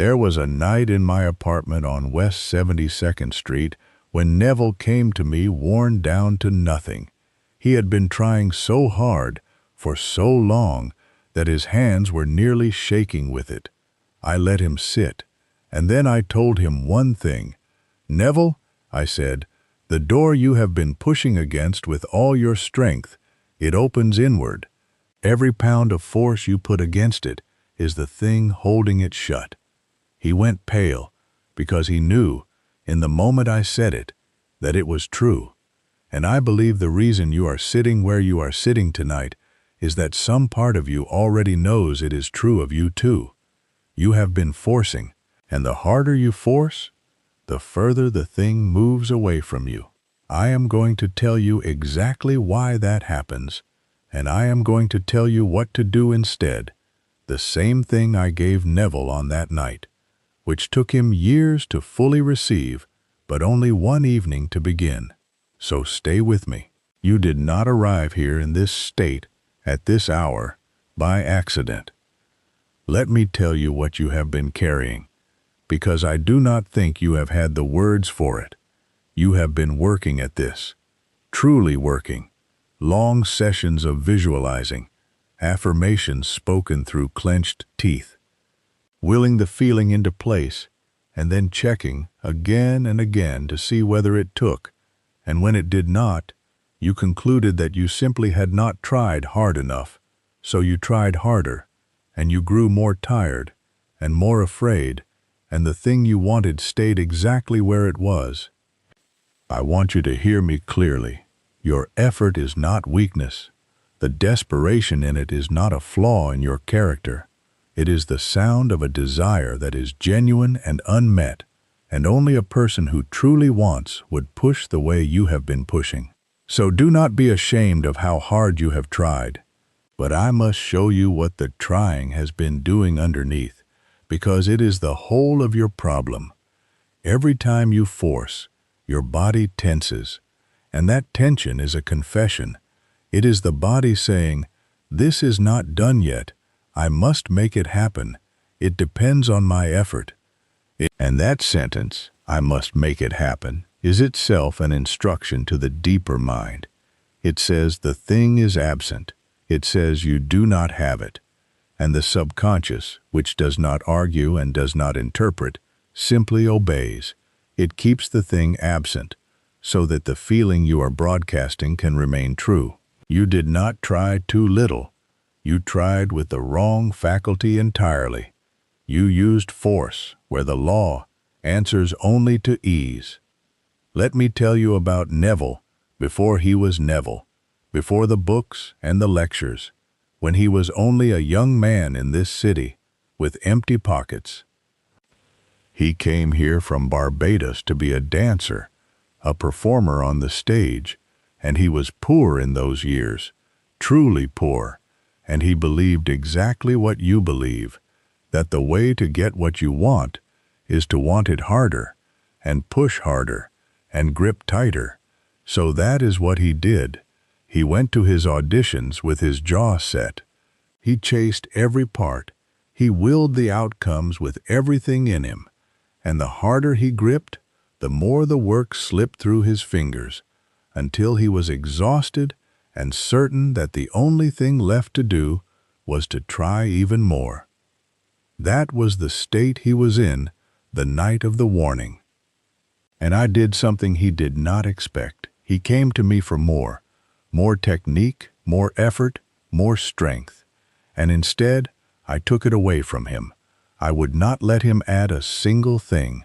There was a night in my apartment on West 72nd Street when Neville came to me worn down to nothing. He had been trying so hard, for so long, that his hands were nearly shaking with it. I let him sit, and then I told him one thing. "Neville," I said, "the door you have been pushing against with all your strength, it opens inward. Every pound of force you put against it is the thing holding it shut." He went pale, because he knew, in the moment I said it, that it was true. And I believe the reason you are sitting where you are sitting tonight is that some part of you already knows it is true of you too. You have been forcing, and the harder you force, the further the thing moves away from you. I am going to tell you exactly why that happens, and I am going to tell you what to do instead, the same thing I gave Neville on that night, which took him years to fully receive, but only one evening to begin. So stay with me. You did not arrive here in this state, at this hour, by accident. Let me tell you what you have been carrying, because I do not think you have had the words for it. You have been working at this, truly working, long sessions of visualizing, affirmations spoken through clenched teeth, willing the feeling into place, and then checking again and again to see whether it took, and when it did not, you concluded that you simply had not tried hard enough, so you tried harder, and you grew more tired and more afraid, and the thing you wanted stayed exactly where it was. I want you to hear me clearly. Your effort is not weakness. The desperation in it is not a flaw in your character. It is the sound of a desire that is genuine and unmet, and only a person who truly wants would push the way you have been pushing. So do not be ashamed of how hard you have tried. But I must show you what the trying has been doing underneath, because it is the whole of your problem. Every time you force, your body tenses, and that tension is a confession. It is the body saying, "This is not done yet. I must make it happen. It depends on my effort." And that sentence, "I must make it happen," is itself an instruction to the deeper mind. It says the thing is absent. It says you do not have it. And the subconscious, which does not argue and does not interpret, simply obeys. It keeps the thing absent, so that the feeling you are broadcasting can remain true. You did not try too little. You tried with the wrong faculty entirely. You used force, where the law answers only to ease. Let me tell you about Neville before he was Neville, before the books and the lectures, when he was only a young man in this city, with empty pockets. He came here from Barbados to be a dancer, a performer on the stage, and he was poor in those years, truly poor, and he believed exactly what you believe, that the way to get what you want is to want it harder, and push harder, and grip tighter. So that is what he did. He went to his auditions with his jaw set. He chased every part. He willed the outcomes with everything in him. And the harder he gripped, the more the work slipped through his fingers, until he was exhausted and certain that the only thing left to do was to try even more. That was the state he was in the night of the warning. And I did something he did not expect. He came to me for more technique, more effort, more strength. And instead, I took it away from him. I would not let him add a single thing.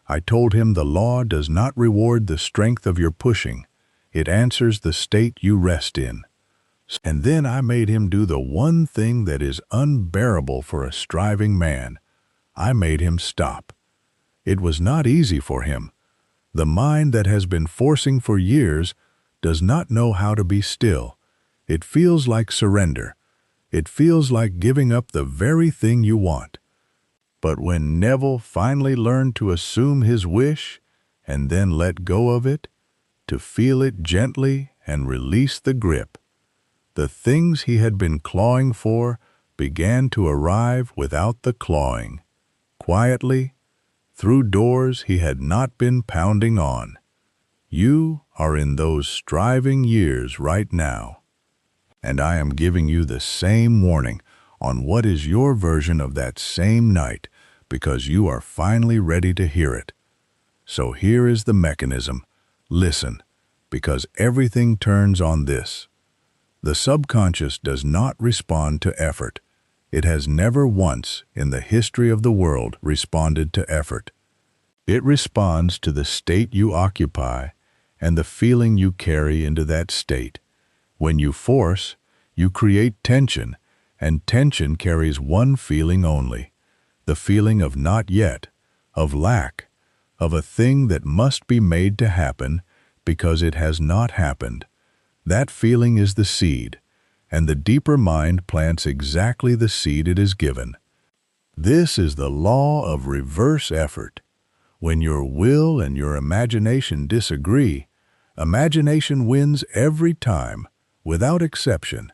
I told him the law does not reward the strength of your pushing. It answers the state you rest in. And then I made him do the one thing that is unbearable for a striving man. I made him stop. It was not easy for him. The mind that has been forcing for years does not know how to be still. It feels like surrender. It feels like giving up the very thing you want. But when Neville finally learned to assume his wish and then let go of it, to feel it gently and release the grip, the things he had been clawing for began to arrive without the clawing. quietly, through doors he had not been pounding on. You are in those striving years right now, and I am giving you the same warning on what is your version of that same night because you are finally ready to hear it. So here is the mechanism. Listen, because everything turns on this. The subconscious does not respond to effort. It has never once in the history of the world responded to effort. It responds to the state you occupy and the feeling you carry into that state. When you force, you create tension, and tension carries one feeling only, the feeling of not yet, of lack, of a thing that must be made to happen because it has not happened. That feeling is the seed, and the deeper mind plants exactly the seed it is given. This is the law of reverse effort. When your will and your imagination disagree, imagination wins every time, without exception.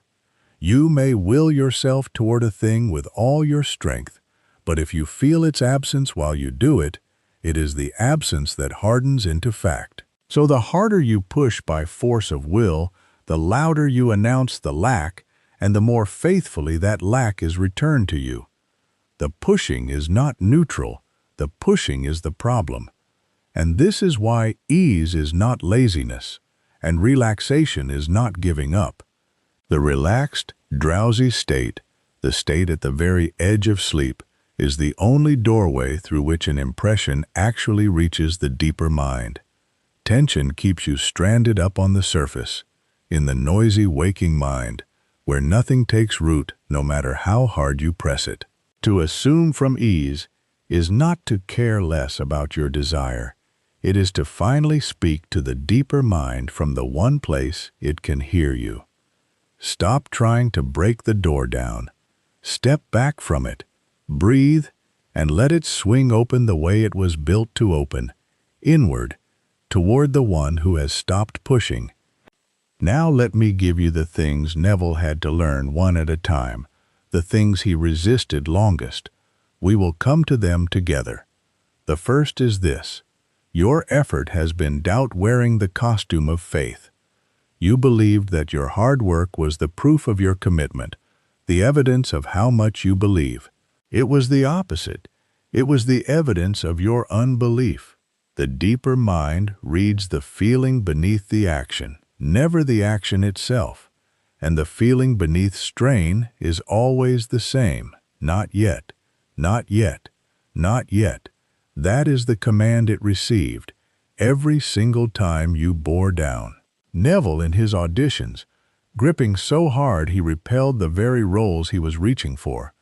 You may will yourself toward a thing with all your strength, but if you feel its absence while you do it, it is the absence that hardens into fact. So the harder you push by force of will, the louder you announce the lack, and the more faithfully that lack is returned to you. The pushing is not neutral, the pushing is the problem. And this is why ease is not laziness, and relaxation is not giving up. The relaxed, drowsy state, the state at the very edge of sleep, is the only doorway through which an impression actually reaches the deeper mind. Tension keeps you stranded up on the surface, in the noisy waking mind, where nothing takes root no matter how hard you press it. To assume from ease is not to care less about your desire. It is to finally speak to the deeper mind from the one place it can hear you. Stop trying to break the door down. Step back from it. Breathe, and let it swing open the way it was built to open, inward, toward the one who has stopped pushing. Now let me give you the things Neville had to learn one at a time, the things he resisted longest. We will come to them together. The first is this. Your effort has been doubt wearing the costume of faith. You believed that your hard work was the proof of your commitment, the evidence of how much you believe. It was the opposite. It was the evidence of your unbelief. The deeper mind reads the feeling beneath the action, never the action itself. And the feeling beneath strain is always the same. Not yet, not yet, not yet. That is the command it received every single time you bore down. Neville in his auditions, gripping so hard he repelled the very roles he was reaching for.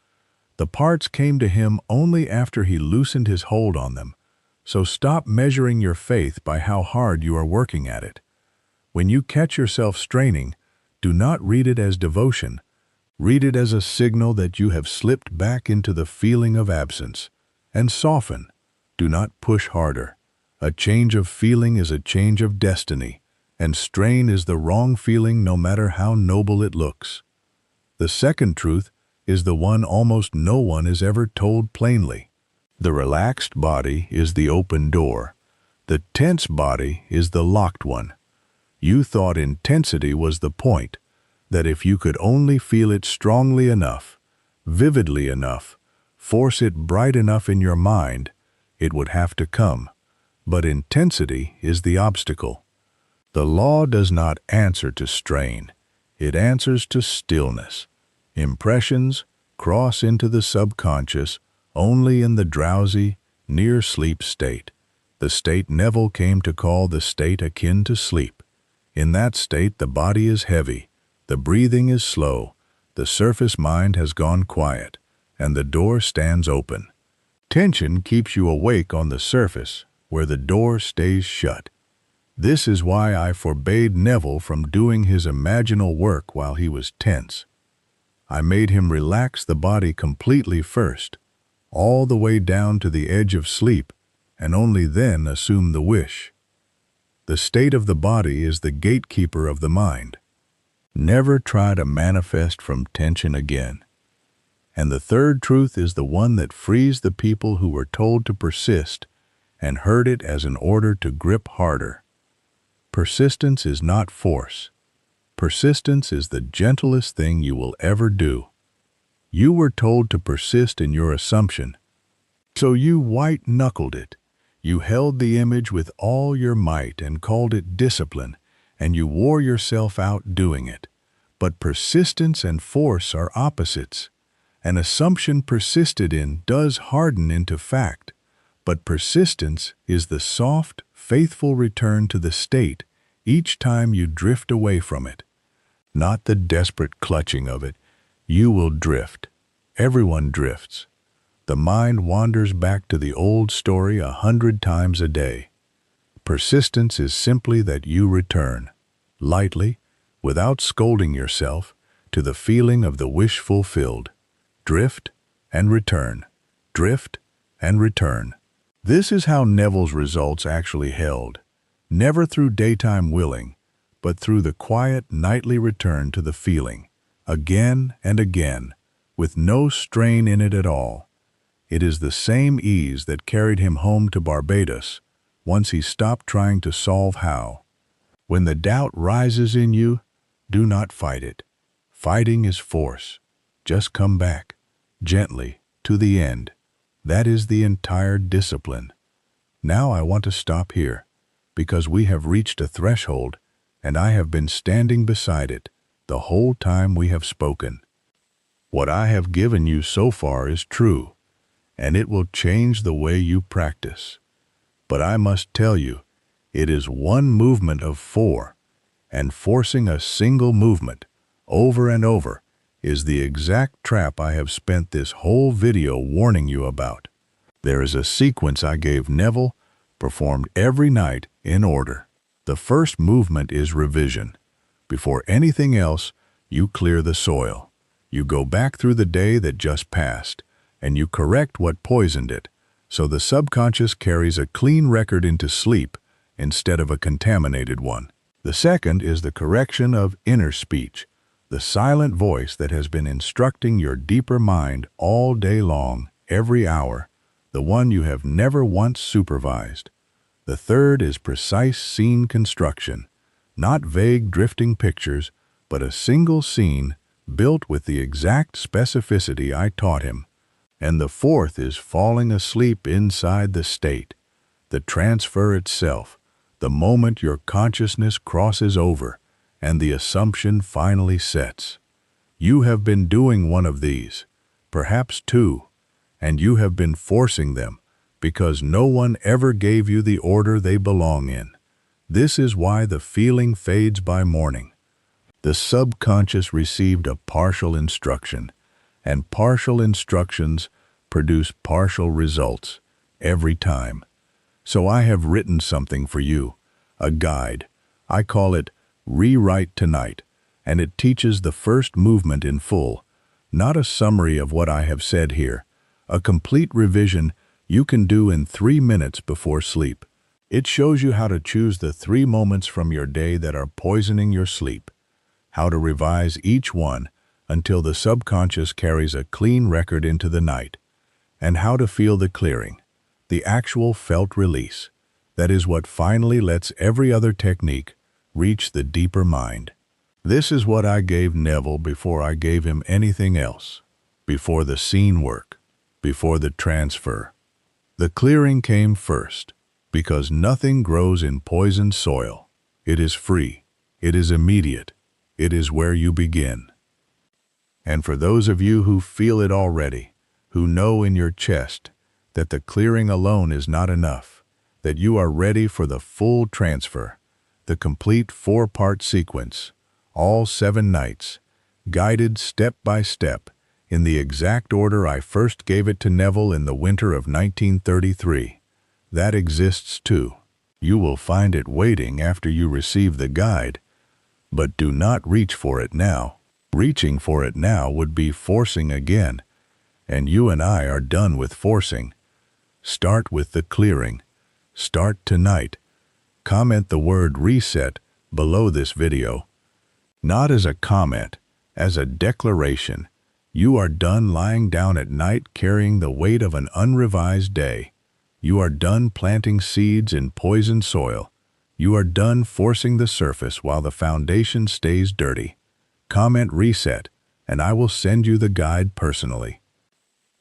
The parts came to him only after he loosened his hold on them. So stop measuring your faith by how hard you are working at it. When you catch yourself straining, do not read it as devotion. Read it as a signal that you have slipped back into the feeling of absence. And soften. Do not push harder. A change of feeling is a change of destiny, and strain is the wrong feeling no matter how noble it looks. The second truth is the one almost no one is ever told plainly. The relaxed body is the open door. The tense body is the locked one. You thought intensity was the point, that if you could only feel it strongly enough, vividly enough, force it bright enough in your mind, it would have to come. But intensity is the obstacle. The law does not answer to strain. It answers to stillness. Impressions cross into the subconscious only in the drowsy, near-sleep state, the state Neville came to call the state akin to sleep. In that state the body is heavy, the breathing is slow, the surface mind has gone quiet, and the door stands open. Tension keeps you awake on the surface, where the door stays shut. This is why I forbade Neville from doing his imaginal work while he was tense. I made him relax the body completely first, all the way down to the edge of sleep, and only then assume the wish. The state of the body is the gatekeeper of the mind. Never try to manifest from tension again. And the third truth is the one that frees the people who were told to persist and heard it as an order to grip harder. Persistence is not force. Persistence is the gentlest thing you will ever do. You were told to persist in your assumption, so you white-knuckled it. You held the image with all your might and called it discipline, and you wore yourself out doing it. But persistence and force are opposites. An assumption persisted in does harden into fact, but persistence is the soft, faithful return to the state each time you drift away from it. Not the desperate clutching of it. You will drift. Everyone drifts. The mind wanders back to the old story 100 times a day. Persistence is simply that you return, lightly, without scolding yourself, to the feeling of the wish fulfilled. Drift and return. Drift and return. This is how Neville's results actually held. Never through daytime willing, but through the quiet nightly return to the feeling, again and again, with no strain in it at all. It is the same ease that carried him home to Barbados, once he stopped trying to solve how. When the doubt rises in you, do not fight it. Fighting is force. Just come back, gently, to the end. That is the entire discipline. Now I want to stop here, because we have reached a threshold, and I have been standing beside it the whole time we have spoken. What I have given you so far is true, and it will change the way you practice. But I must tell you, it is one movement of 4, and forcing a single movement over and over is the exact trap I have spent this whole video warning you about. There is a sequence I gave Neville, performed every night in order. The first movement is revision. Before anything else, you clear the soil. You go back through the day that just passed, and you correct what poisoned it, so the subconscious carries a clean record into sleep instead of a contaminated one. The second is the correction of inner speech, the silent voice that has been instructing your deeper mind all day long, every hour, the one you have never once supervised. The third is precise scene construction, not vague drifting pictures, but a single scene built with the exact specificity I taught him. And the fourth is falling asleep inside the state, the transfer itself, the moment your consciousness crosses over and the assumption finally sets. You have been doing one of these, perhaps 2, and you have been forcing them because no one ever gave you the order they belong in. This is why the feeling fades by morning. The subconscious received a partial instruction, and partial instructions produce partial results every time. So I have written something for you, a guide. I call it Rewrite Tonight, and it teaches the first movement in full, not a summary of what I have said here, a complete revision you can do in 3 minutes before sleep. It shows you how to choose the 3 moments from your day that are poisoning your sleep, how to revise each one until the subconscious carries a clean record into the night, and how to feel the clearing, the actual felt release. That is what finally lets every other technique reach the deeper mind. This is what I gave Neville before I gave him anything else, before the scene work, before the transfer. The clearing came first, because nothing grows in poisoned soil. It is free. It is immediate. It is where you begin. And for those of you who feel it already, who know in your chest that the clearing alone is not enough, that you are ready for the full transfer, the complete 4-part sequence, all 7 nights, guided step by step, in the exact order I first gave it to Neville in the winter of 1933. That exists too. You will find it waiting after you receive the guide, but do not reach for it now. Reaching for it now would be forcing again, and you and I are done with forcing. Start with the clearing. Start tonight. Comment the word reset below this video. Not as a comment, as a declaration. You are done lying down at night carrying the weight of an unrevised day. You are done planting seeds in poisoned soil. You are done forcing the surface while the foundation stays dirty. Comment reset, and I will send you the guide personally.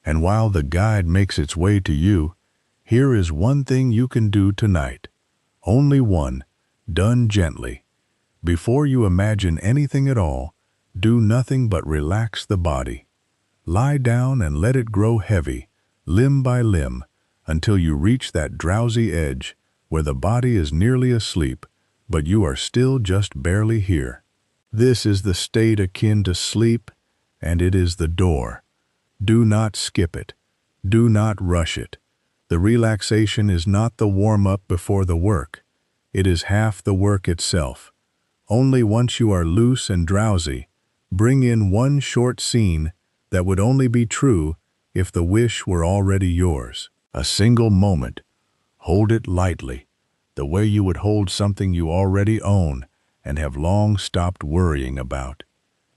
And while the guide makes its way to you, here is one thing you can do tonight. Only one, done gently. Before you imagine anything at all, do nothing but relax the body. Lie down and let it grow heavy, limb by limb, until you reach that drowsy edge where the body is nearly asleep, but you are still just barely here. This is the state akin to sleep, and it is the door. Do not skip it. Do not rush it. The relaxation is not the warm-up before the work. It is half the work itself. Only once you are loose and drowsy, bring in one short scene that would only be true if the wish were already yours. A single moment. Hold it lightly, the way you would hold something you already own and have long stopped worrying about.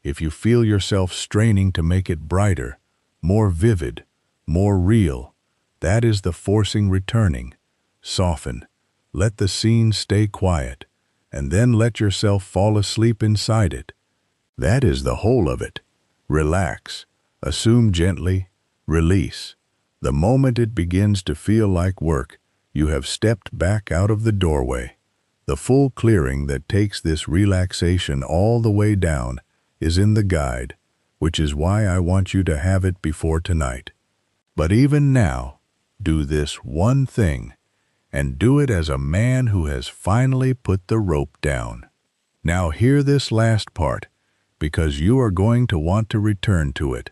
If you feel yourself straining to make it brighter, more vivid, more real, that is the forcing returning. Soften. Let the scene stay quiet, and then let yourself fall asleep inside it. That is the whole of it. Relax. Assume gently. Release. The moment it begins to feel like work, you have stepped back out of the doorway. The full clearing that takes this relaxation all the way down is in the guide, which is why I want you to have it before tonight. But even now, do this one thing, and do it as a man who has finally put the rope down. Now hear this last part, because you are going to want to return to it.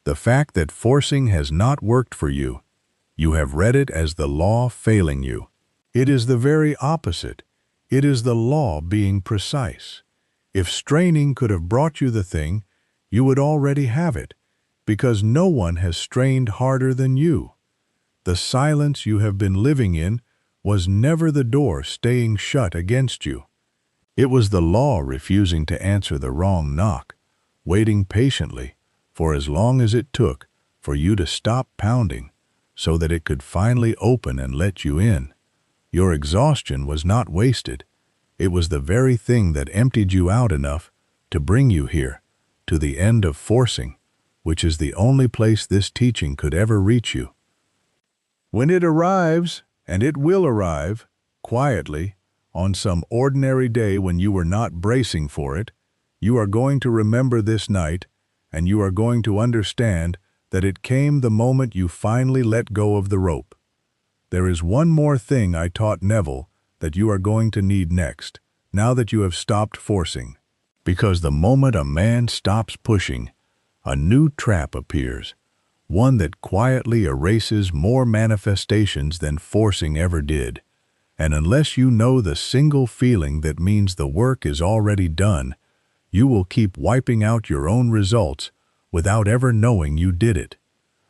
The fact that forcing has not worked for you, you have read it as the law failing you. It is the very opposite. It is the law being precise. If straining could have brought you the thing, you would already have it, because no one has strained harder than you. The silence you have been living in was never the door staying shut against you. It was the law refusing to answer the wrong knock, waiting patiently for as long as it took for you to stop pounding so that it could finally open and let you in. Your exhaustion was not wasted. It was the very thing that emptied you out enough to bring you here, to the end of forcing, which is the only place this teaching could ever reach you. When it arrives, and it will arrive, quietly, on some ordinary day when you were not bracing for it, you are going to remember this night, and you are going to understand that it came the moment you finally let go of the rope. There is one more thing I taught Neville that you are going to need next, now that you have stopped forcing. Because the moment a man stops pushing, a new trap appears, one that quietly erases more manifestations than forcing ever did. And unless you know the single feeling that means the work is already done, you will keep wiping out your own results without ever knowing you did it.